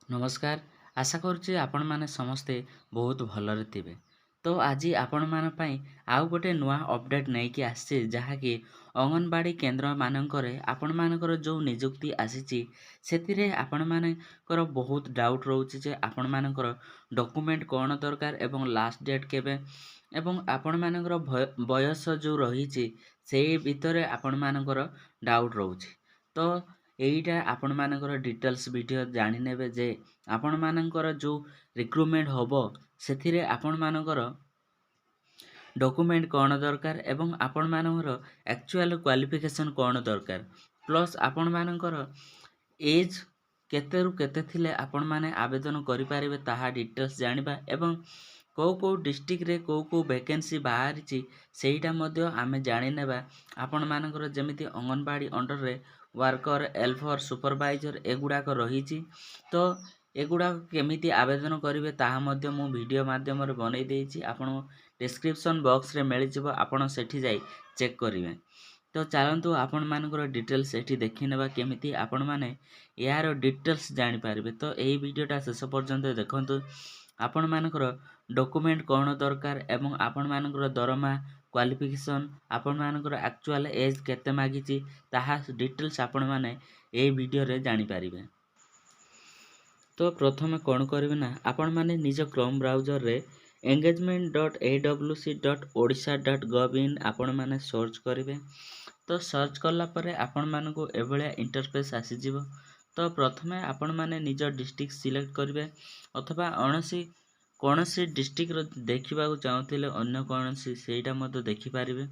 नमस्कार। आशा करुच्ची आपण माने समस्ते बहुत भलरे थिबे। तो आजी आपण मान पई आउ गोटे नुआ अपडेट नेकी आसी जहाँकि अंगनबाड़ी केन्द्र मानकरे आपण मानकर जो नियुक्ति आसीची सेतिरे आपण मानकर बहुत डाउट रहउची जे आपण मानकर डॉक्यूमेंट कोन दरकार एवं लास्ट डेट केबे एवं आपण मानकर बयस जो रहिची सेई भितरे आपण मानकर डाउट रहउची। तो एईटा आपण मानकर डिटेल्स वीडियो जानि नेबे जे आपण मानकर जो रिक्रुटमेंट होबो सेथिरे आपण मानकर डॉक्यूमेंट कोन दरकार एवं आपण मानकर एक्चुअल क्वालिफिकेशन कोन दरकार प्लस आपण मानकर एज केतेरु केते थिले आपण माने आवेदन करि पारिबे ताहा डिटेल्स जानिबा एवं को डिस्ट्रिक्ट रे को वैकेंसी बाहरिची सेईटा मध्य आमे जानि नेबा। आपण मानकर जेमिति अंगनबाड़ी अंडर रे वर्कर हेल्पर सुपरवाइजर एगुड़ाक रही। तो एगुड़ा केमिति आवेदन करेंगे ताहा मध्य मु वीडियो माध्यम रे बनै देइछि आपण डिस्क्रिप्शन बॉक्स रे मिल जिवो आपण सेठी जाई चेक करिवे। तो चलतु आपण मानकर डिटेल्स एठी देखि नेबा केमिति आपण माने यार डिटेल्स जानि पारिबे। तो एही वीडियोटा शेष पर्यंत देखंतु आपण मानकर डॉक्यूमेंट कोन दरकार एवं आपण मानकर दरमा क्वालिफिकेशन आपण मानकर एक्चुअल एज केते मागिछि ताहा डिटेल्स आपण माने एही वीडियो रे जानि पारिबे। तो प्रथमे कौन करेंगे ना आपण माने निज क्रोम ब्राउजर रे engagement.awc.odisha.gov.in आपण माने सर्च करेंगे। तो सर्च कला परे आपण मानकु एभलिया इंटरफेस आसी जिवो। तो प्रथमे आपण माने निज डिस्ट्रिक्ट सिलेक्ट करेंगे अथवा कौनसी डिस्ट्रिक्ट रो देखिबा चाहूतिले अन्य कौनसी सेटा मतो देखि पारिबे।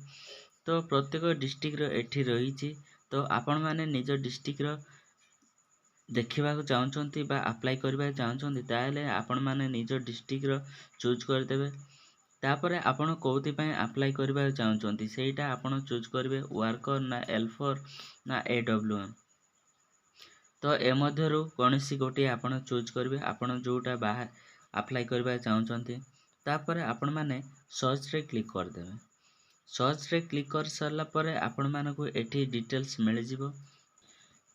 तो प्रत्येक डिस्ट्रिक्ट रो एठी रहिछि। तो आपण माने निज डिस्ट्रिक्ट रो देखा चाहते बा अप्लाई करबा चाहते ताले आपण माने निज डिस्ट्रिक्ट रो चूज करदेबे। तापरे आपण कोउति पय अप्लाई करबा चाहते सेटा आपण चूज करबे वर्कर ना हेल्पर ना एडब्ल्यूएम। तो ए मध्यरु कोनसी गोटे आपण चूज करबे आपण जोटा बाहर अप्लाई करबा चाहते। तापरे आपण माने सर्च रे क्लिक करदेबे। सर्च रे क्लिक कर सरला परे आपण मानकु एठी डिटेल्स मिल जिवो।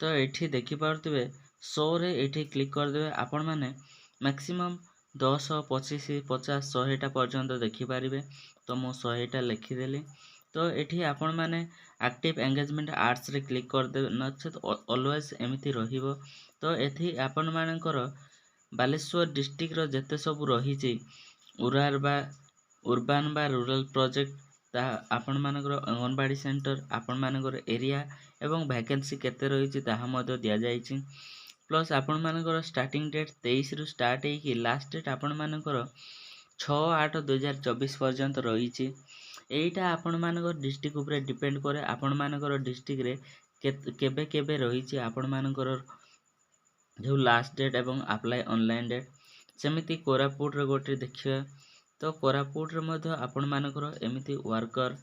तो एठी देखि पारथिबे शो रे एठी क्लिक करदेबे आपण माने मैक्सिमम 10 25 50 100 टा पर्यंत देखि पारिबे। तो मो 100 टा लिखि देली। तो एठी आपण माने एक्टिव एंगेजमेंट आर्ट्स रे क्लिक करदेबे नचेत ऑलवेज एमिति रहिबो। तो एठी आपण मानकर बालेश्वर डिस्ट्रिक्ट रो जेते सब रहिछि urban बा रूरल प्रोजेक्ट ता आपण मानकर अंगनबाड़ी सेंटर आपण मानकर एरिया एवं वैकेंसी केते रहिछि ताहा मध्य दिया जाइछि। प्लस आपण मानकर स्टार्टिंग डेट 23 रु स्टार्ट हेकि लास्ट डेट आपण मानकर 6/8/2024 पर्यंत रहिछि। एइटा आपण मानकर डिस्ट्रिक्ट ऊपर डिपेंड करे आपण मानकर डिस्ट्रिक्ट रे केबे केबे रहिछि आपण मानकर जो लास्ट डेट एवं अप्लाई ऑनलाइन डेट। सेमिति कोरापुट रे गोटे देखिबा। तो कोरापुट रे मध्य आपण मानकर एमिति वर्कर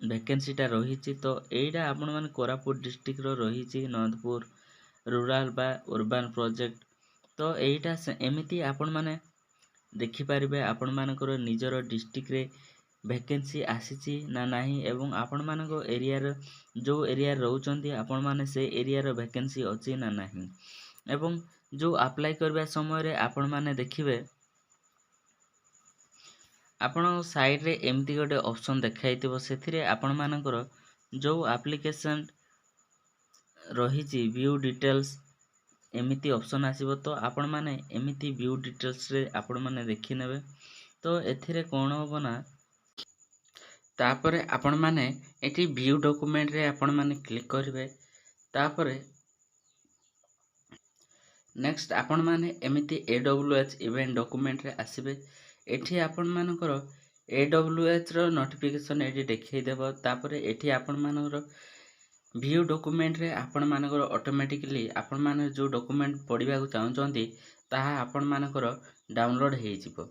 वैकेंसी टा रहिछि। तो एइटा आपण माने कोरापुट डिस्ट्रिक्ट रो रहिछि नंदपुर रूरल बा अर्बन प्रोजेक्ट। तो एइटा एमिति आपण माने देखि पारिबे आपण मानकर निजर डिस्ट्रिक्ट रे वैकेंसी आसीछि ना नाही एवं आपण मानको एरिया रो जो एरिया रहउचंती आपण माने से एरिया रो वैकेंसी अछि ना नाही। एवं जो अप्लाई करबा समय रे आपण माने देखिबे आपण साइड रे एमती गोटे ऑप्शन देखाइतिबो सेथिरे आपण मानकर जो एप्लीकेशन रहिछि व्यू डिटेल्स एमिति ऑप्शन आसीबो। तो आपण माने एमिति व्यू डिटेल्स रे आपण माने देखि नेबे। तो एथिरे कोन होबो ना तापरे आपण माने एठी व्यू डॉक्यूमेंट रे आपण माने क्लिक करिवे। तापरे नेक्स्ट आपण माने एमिति एडब्ल्यूएच इवेंट डॉक्यूमेंट रे आसीबे। एठी आपण मानकर एडब्ल्यूएच रो नोटिफिकेशन एठी देखै देबो। तापरे एठी आपण मानकर व्यू डॉक्यूमेंट रे आपण मानकर ऑटोमेटिकली आपण माने जो डॉक्यूमेंट पढिबा को चाहउचंती ताहा आपण मानकर डाउनलोड हेइ जिवो।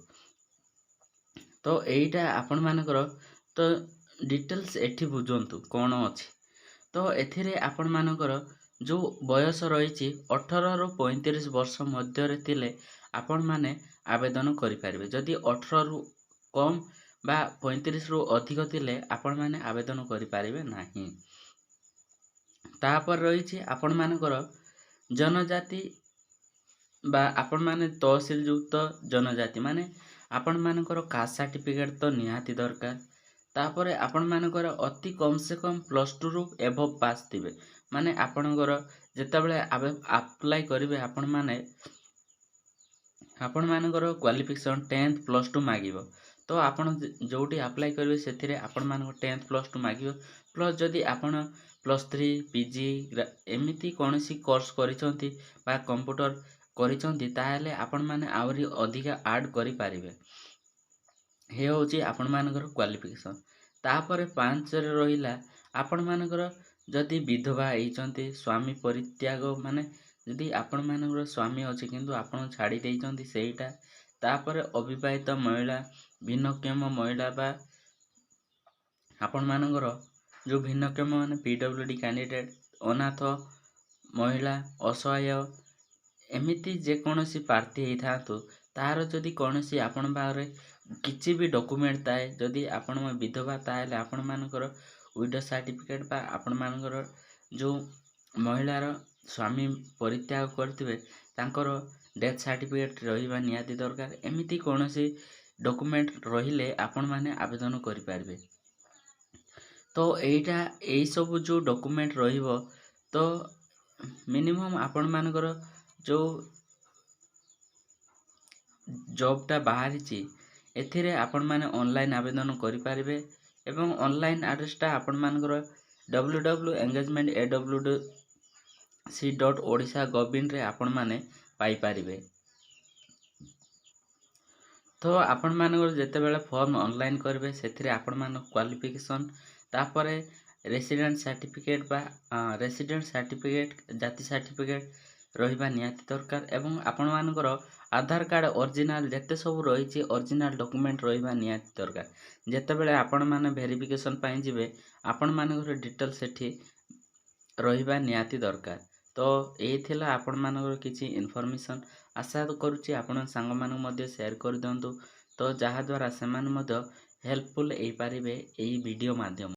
तो एइटा आपण मानकर तो डिटेल्स एठी बुझंतु कोन अछि। तो एथिरे आपण मानकर जो बयस रहिछि 18 रु 35 वर्ष मध्य रे थिले आपण माने आवेदन करि पारिबे। जदि 18 रु कम बा 35 रु अधिक थिले आपण माने आवेदन करि पारिबे नाही। तापर रहिछि आपण मानकर जनजाति ବା ଆପଣମାନେ ତହସିଲଯୁକ୍ତ ଜନଜାତି ମାନେ ଆପଣମାନଙ୍କର କାଷ୍ଟ ସାର୍ଟିଫିକେଟ୍ ତ ନିହାତି ଦରକାର। ତାପରେ ଆପଣମାନଙ୍କର ଅତି କମ୍ ସେ କମ୍ +2ରୁ ଏଭବ୍ ପାସ୍ ଥିବେ। ମାନେ ଆପଣଙ୍କର ଯେତେବେଳେ ଆପ୍ଲାଏ କରିବେ ଆପଣମାନଙ୍କର କ୍ୱାଲିଫିକେସନ୍ 10th +2 ମାଗିବ। ତ ଆପଣ ଯୋଉଠି ଆପ୍ଲାଏ କରିବେ ସେଥିରେ ଆପଣମାନଙ୍କ 10th +2 ମାଗିବ। ପ୍ଲସ୍ ଯଦି ଆପଣ +3 PG ଏମିତି କୌଣସି କୋର୍ସ କରିଛନ୍ତି ବା କମ୍ପ୍ୟୁଟର କରିଛନ୍ତି ତାହେଲେ ଆପଣମାନେ ଆହୁରି ଅଧିକା ଆଡ଼୍ କରିପାରିବେ। ଏ ହେଉଛି ଆପଣମାନଙ୍କର କ୍ୱାଲିଫିକେସନ୍। ତାପରେ 5ରେ ରହିଲା ଆପଣମାନଙ୍କର ଯଦି ବିଧବା ହେଇଛନ୍ତି, ସ୍ୱାମୀ ପରିତ୍ୟାଗ ମାନେ ଯଦି ଆପଣମାନଙ୍କର ସ୍ୱାମୀ ଅଛି କିନ୍ତୁ ଆପଣ ଛାଡ଼ି ଦେଇଛନ୍ତି ସେଇଟା। ତାପରେ ଅବିବାହିତ ମହିଳା, ଭିନ୍ନକ୍ଷମ ମହିଳା ବା ଆପଣମାନଙ୍କର ଯେଉଁ ଭିନ୍ନକ୍ଷମ ମାନେ PWD କ୍ୟାଣ୍ଡିଡେଟ୍, ଅନାଥ ମହିଳା, ଅସହାୟ ଏମିତି ଯେକୌଣସି ପ୍ରାର୍ଥୀ ହେଇଥାନ୍ତୁ ତାହାର ଯଦି କୌଣସି ଆପଣଙ୍କ ପାଖରେ କିଛି ବି ଡକୁମେଣ୍ଟ ଥାଏ, ଯଦି ଆପଣ ବିଧବା ତାହେଲେ ଆପଣମାନଙ୍କର ୱିଡୋ ସାର୍ଟିଫିକେଟ୍ ବା ଆପଣମାନଙ୍କର ଯେଉଁ ମହିଳାର ସ୍ୱାମୀ ପରିତ୍ୟାଗ କରିଥିବେ ତାଙ୍କର ଡେଥ୍ ସାର୍ଟିଫିକେଟ୍ ରହିବା ନିହାତି ଦରକାର। ଏମିତି କୌଣସି ଡକୁମେଣ୍ଟ ରହିଲେ ଆପଣମାନେ ଆବେଦନ କରିପାରିବେ। ତ ଏଇସବୁ ଯେଉଁ ଡକୁମେଣ୍ଟ ରହିବ ତ ମିନିମମ୍ ଆପଣମାନଙ୍କର ଯେଉଁ ଜବ୍ଟା ବାହାରିଛି ଏଥିରେ ଆପଣମାନେ ଅନଲାଇନ୍ ଆବେଦନ କରିପାରିବେ ଏବଂ ଅନଲାଇନ୍ ଆଡ୍ରେସଟା ଆପଣମାନଙ୍କର www.engagement.awc.odisha.gov.in ରେ ଆପଣମାନେ ପାଇପାରିବେ। ତ ଆପଣମାନଙ୍କର ଯେତେବେଳେ ଫର୍ମ ଅନଲାଇନ୍ କରିବେ ସେଥିରେ ଆପଣମାନଙ୍କ କ୍ୱାଲିଫିକେସନ୍ ତାପରେ ରେସିଡେଣ୍ଟ ସାର୍ଟିଫିକେଟ୍ ଜାତି ସାର୍ଟିଫିକେଟ୍ ରହିବା ନିହାତି ଦରକାର ଏବଂ ଆପଣମାନଙ୍କର ଆଧାର କାର୍ଡ଼ ଅରିଜିନାଲ୍ ଯେତେ ସବୁ ରହିଛି ଅରିଜିନାଲ୍ ଡକୁମେଣ୍ଟ ରହିବା ନିହାତି ଦରକାର। ଯେତେବେଳେ ଆପଣମାନେ ଭେରିଫିକେସନ୍ ପାଇଁ ଯିବେ ଆପଣମାନଙ୍କର ଡିଟେଲ୍ ସେଠି ରହିବା ନିହାତି ଦରକାର। ତ ଏଇ ଥିଲା ଆପଣମାନଙ୍କର କିଛି ଇନଫର୍ମେସନ୍। ଆଶା କରୁଛି ଆପଣ ସାଙ୍ଗମାନଙ୍କୁ ମଧ୍ୟ ସେୟାର କରିଦିଅନ୍ତୁ ତ ଯାହାଦ୍ୱାରା ସେମାନେ ମଧ୍ୟ ହେଲ୍ପଫୁଲ୍ ହେଇପାରିବେ ଏଇ ଭିଡ଼ିଓ ମାଧ୍ୟମରେ।